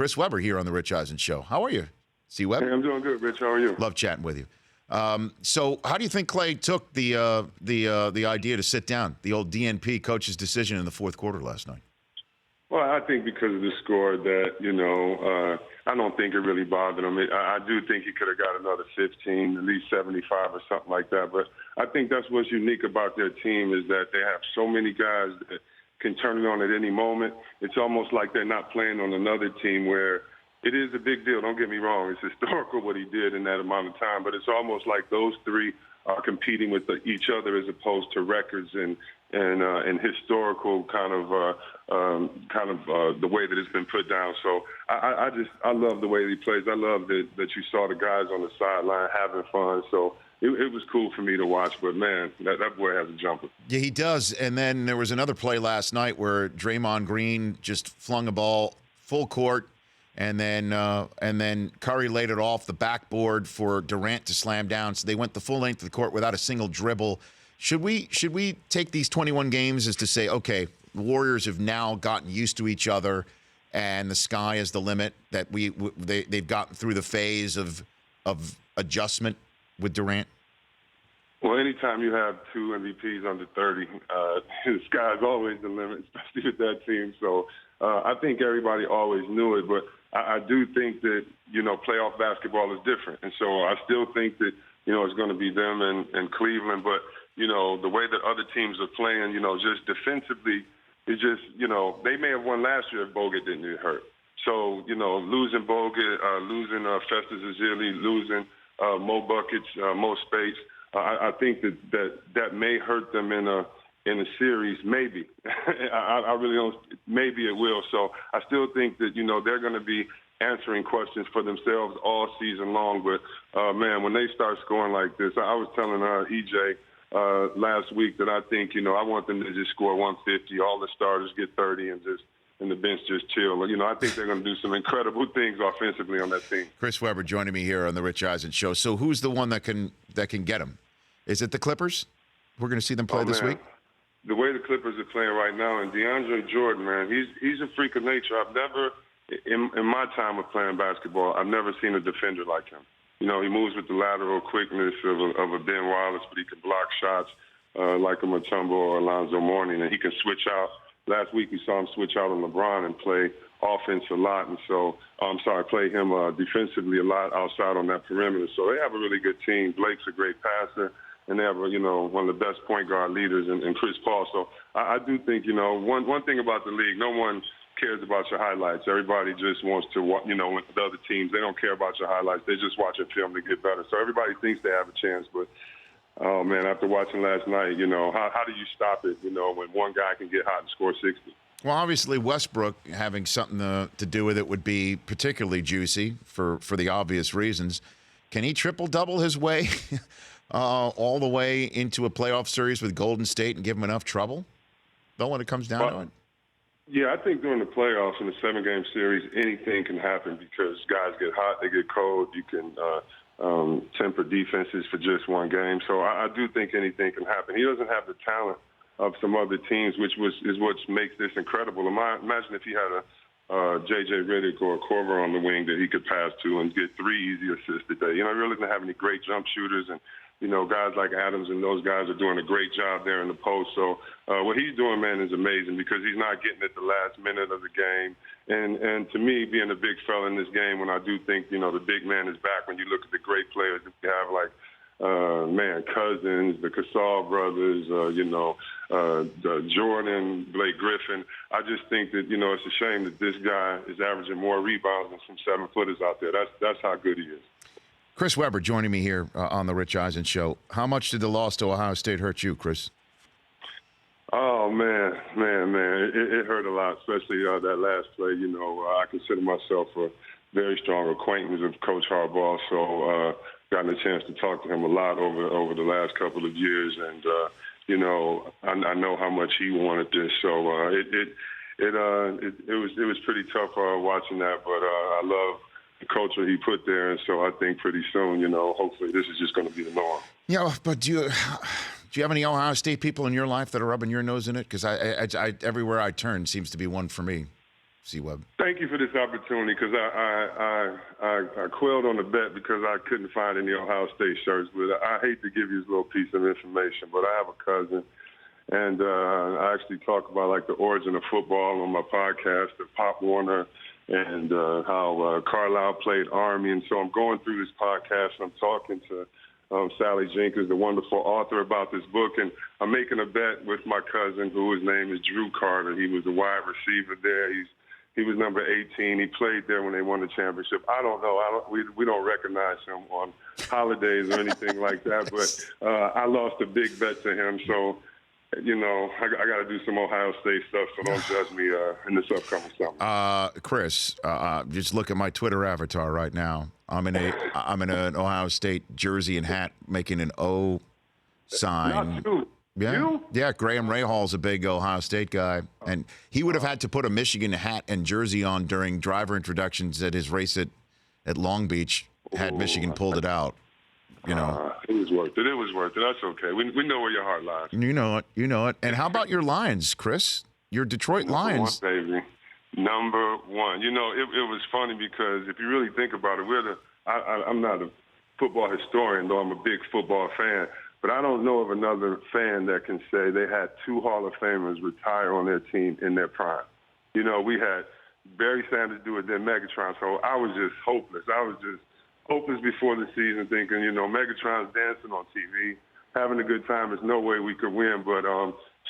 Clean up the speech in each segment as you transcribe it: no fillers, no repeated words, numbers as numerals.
Chris Webber here on the Rich Eisen Show. How are you, C. Webb? Hey, I'm doing good, Rich. How are you? Love chatting with you. So how do you think Clay took the idea to sit down, the old DNP coach's decision in the fourth quarter last night? Well, I think because of the score that, I don't think it really bothered him. I do think he could have got another 15, at least 75 or something like that. But I think that's what's unique about their team is that they have so many guys that can turn it on at any moment. It's almost like they're not playing on another team where it is a big deal. Don't get me wrong. It's historical what he did in that amount of time. But it's almost like those three are competing with each other as opposed to records and historical kind of the way that it's been put down. So I love the way he plays. I love that you saw the guys on the sideline having fun. So it was cool for me to watch. But man, that boy has a jumper. Yeah, he does. And then there was another play last night where Draymond Green just flung a ball full court. And then Curry laid it off the backboard for Durant to slam down. So they went the full length of the court without a single dribble. Should we take these 21 games as to say, okay, the Warriors have now gotten used to each other, and the sky is the limit, that they've gotten through the phase of adjustment with Durant? Well, anytime you have two MVPs under 30, the sky's always the limit, especially with that team. So I think everybody always knew it, but I do think that, playoff basketball is different. And so I still think that, it's going to be them and Cleveland. But, the way that other teams are playing, just defensively, it's just, they may have won last year if Bogut didn't get hurt. So, losing Bogut, losing Festus Ezeli, losing Mo Buckets, Mo Spates, I think that may hurt them in a series, maybe. I really don't. Maybe it will. So I still think that, they're going to be answering questions for themselves all season long. But, man, when they start scoring like this, I was telling EJ last week that I think, I want them to just score 150, all the starters get 30 and the bench just chill. I think they're going to do some incredible things offensively on that team. Chris Webber joining me here on the Rich Eisen Show. So who's the one that can get him? Is it the Clippers? We're going to see them play this week? The way the Clippers are playing right now, and DeAndre Jordan, man, he's a freak of nature. I've never, in my time of playing basketball, I've never seen a defender like him. He moves with the lateral quickness of a Ben Wallace, but he can block shots like a Mutombo or Alonzo Mourning, and he can switch out. Last week we saw him switch out on LeBron and play offense a lot, and so play him defensively a lot outside on that perimeter. So they have a really good team. Blake's a great passer. And they have, one of the best point guard leaders in Chris Paul. So I do think, one thing about the league, no one cares about your highlights. Everybody just wants to, with the other teams, they don't care about your highlights. They just watch a film to get better. So everybody thinks they have a chance. But, oh, man, after watching last night, how do you stop it, when one guy can get hot and score 60? Well, obviously Westbrook having something to do with it would be particularly juicy for the obvious reasons. Can he triple-double his way all the way into a playoff series with Golden State and give him enough trouble, though, when it comes down to it? Yeah, I think during the playoffs in the 7-game series, anything can happen because guys get hot, they get cold. You can temper defenses for just one game. So I do think anything can happen. He doesn't have the talent of some other teams, which is what makes this incredible. Imagine if he had a J.J. Redick or a Korver on the wing that he could pass to and get 3 easy assists a day. He really doesn't have any great jump shooters, and guys like Adams and those guys are doing a great job there in the post. So what he's doing, man, is amazing because he's not getting it the last minute of the game. And to me, being a big fella in this game, when I do think, the big man is back, when you look at the great players that we have, like, Cousins, the Gasol brothers, Jordan, Blake Griffin. I just think that, it's a shame that this guy is averaging more rebounds than some 7-footers out there. That's how good he is. Chris Webber joining me here on the Rich Eisen Show. How much did the loss to Ohio State hurt you, Chris? Oh, man. It hurt a lot, especially that last play. I consider myself a very strong acquaintance of Coach Harbaugh, so gotten a chance to talk to him a lot over the last couple of years, and I know how much he wanted this. So it was pretty tough watching that, but I love the culture he put there, and so I think pretty soon, hopefully this is just going to be the norm. Yeah, but do you have any Ohio State people in your life that are rubbing your nose in it? Because I everywhere I turn seems to be one for me. C-Webb. Thank you for this opportunity because I quailed on the bet because I couldn't find any Ohio State shirts. But I hate to give you this little piece of information, but I have a cousin, and I actually talk about like the origin of football on my podcast, the Pop Warner, and how Carlisle played Army. And so I'm going through this podcast, and I'm talking to Sally Jenkins, the wonderful author, about this book, and I'm making a bet with my cousin, who his name is Drew Carter. He was a wide receiver there. He was number 18. He played there when they won the championship. I don't know. We don't recognize him on holidays or anything like that. But I lost a big bet to him. So, you know, I got to do some Ohio State stuff. So don't judge me in this upcoming summer. Chris, just look at my Twitter avatar right now. I'm in an Ohio State jersey and hat, making an O sign. Not you. Yeah, You? yeah. Graham Rahal's a big Ohio State guy, and he would have had to put a Michigan hat and jersey on during driver introductions at his race at Long Beach. Had Michigan pulled it out, you know. It was worth it. It was worth it. That's okay. We know where your heart lies. You know it. You know it. And how about your Lions, Chris? Your Detroit Lions. Number one, baby. Number one. You know, it was funny because if you really think about it, I'm not a football historian, though I'm a big football fan. But I don't know of another fan that can say they had two Hall of Famers retire on their team in their prime. You know, we had Barry Sanders do it, then Megatron. So I was just hopeless. I was just hopeless before the season, thinking, you know, Megatron's dancing on TV, having a good time. There's no way we could win. But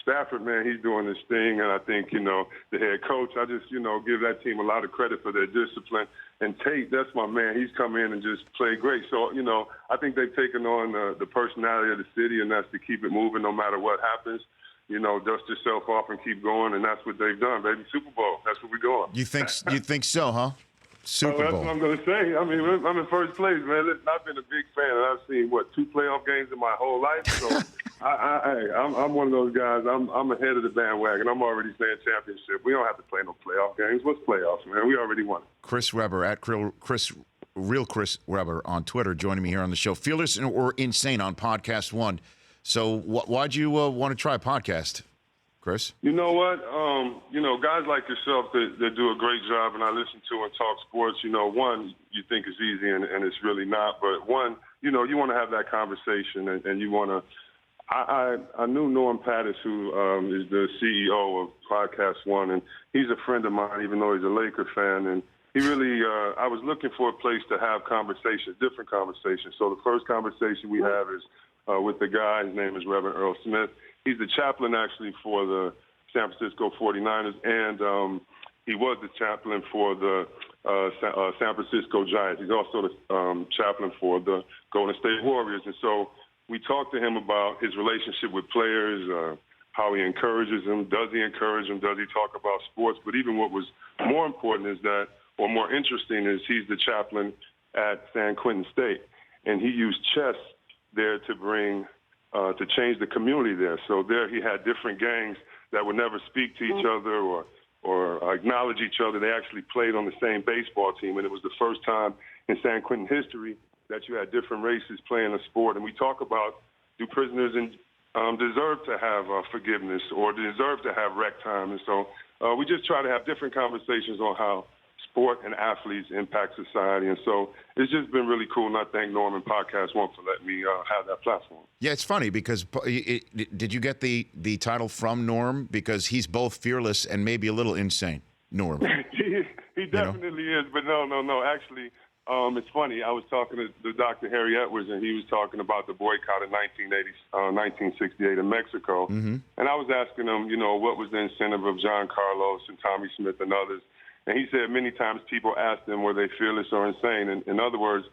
Stafford, man, he's doing his thing. And I think, you know, the head coach, I just, you know, give that team a lot of credit for their discipline. And Tate, that's my man. He's come in and just played great. So, you know, I think they've taken on the personality of the city, and that's to keep it moving no matter what happens. You know, dust yourself off and keep going, and that's what they've done, baby. Super Bowl. That's what we're going. You think so, huh? Super Bowl. That's what I'm going to say. I mean, I'm in first place, man. Listen, I've been a big fan, and I've seen, 2 playoff games in my whole life. So I'm one of those guys. I'm ahead of the bandwagon. I'm already saying championship. We don't have to play no playoff games. What's playoffs, man? We already won it. Chris Webber, at Real Chris Webber on Twitter, joining me here on the show. Fearless or Insane on Podcast One. So why'd you want to try a podcast, Chris? You know what? You know, guys like yourself that do a great job, and I listen to and talk sports. You know, one, you think it's easy, and it's really not. But one, you know, you want to have that conversation, and you want to. I knew Norm Pattis, who is the CEO of Podcast One, and he's a friend of mine, even though he's a Laker fan. And he really, I was looking for a place to have conversations, different conversations. So the first conversation we have is with the guy. His name is Reverend Earl Smith. He's the chaplain, actually, for the San Francisco 49ers, and he was the chaplain for the San Francisco Giants. He's also the chaplain for the Golden State Warriors. And so we talked to him about his relationship with players, how he encourages them. Does he encourage them? Does he talk about sports? But even what was more important is that, or more interesting, is he's the chaplain at San Quentin State, and he used chess there to bring to change the community there. So there he had different gangs that would never speak to each other or acknowledge each other. They actually played on the same baseball team, and it was the first time in San Quentin history that you had different races playing a sport. And we talk about, do prisoners deserve to have forgiveness or deserve to have rec time? And so we just try to have different conversations on how sport and athletes impact society. And so it's just been really cool, and I thank Norm and Podcast One for letting me have that platform. Yeah, it's funny because did you get the title from Norm? Because he's both fearless and maybe a little insane, Norm. he definitely is, but no. Actually, it's funny. I was talking to Dr. Harry Edwards, and he was talking about the boycott in 1968 in Mexico. Mm-hmm. And I was asking him, you know, what was the incentive of John Carlos and Tommy Smith and others? And he said many times people asked them, were they fearless or insane? And in other words,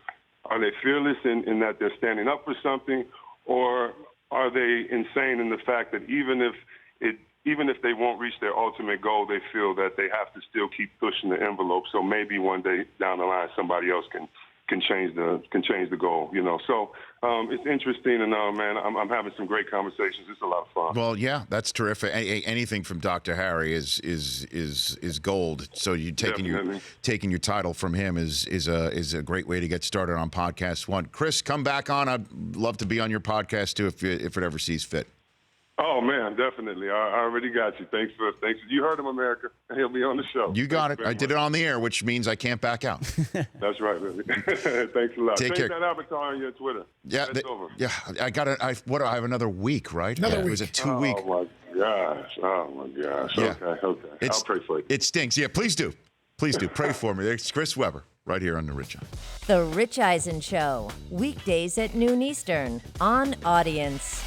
are they fearless in that they're standing up for something, or are they insane in the fact that even if they won't reach their ultimate goal, they feel that they have to still keep pushing the envelope. So maybe one day down the line, somebody else can change the goal. You know, so it's interesting, and man, I'm having some great conversations. It's a lot of fun. Well, yeah, that's terrific. Anything from Dr. Harry is gold. So you taking your title from him is a great way to get started on Podcast One. Chris, come back on. I'd love to be on your podcast too if it ever sees fit. Oh man, definitely. I already got you. Thanks. You heard him, America. He'll be on the show. You got it. I did much. it on the air, which means I can't back out. That's right, baby. Thanks a lot. Take Change care. that avatar on your Twitter. Yeah, That's over. yeah. I got it. I have another week, right? Another It week. was a 2-week. Oh my gosh. Yeah. Okay. I'll pray for you. It stinks. Yeah, please do. Please do. Pray for me. There's Chris Webber right here on The Rich Eisen. The Rich Eisen Show, weekdays at noon Eastern on Audience.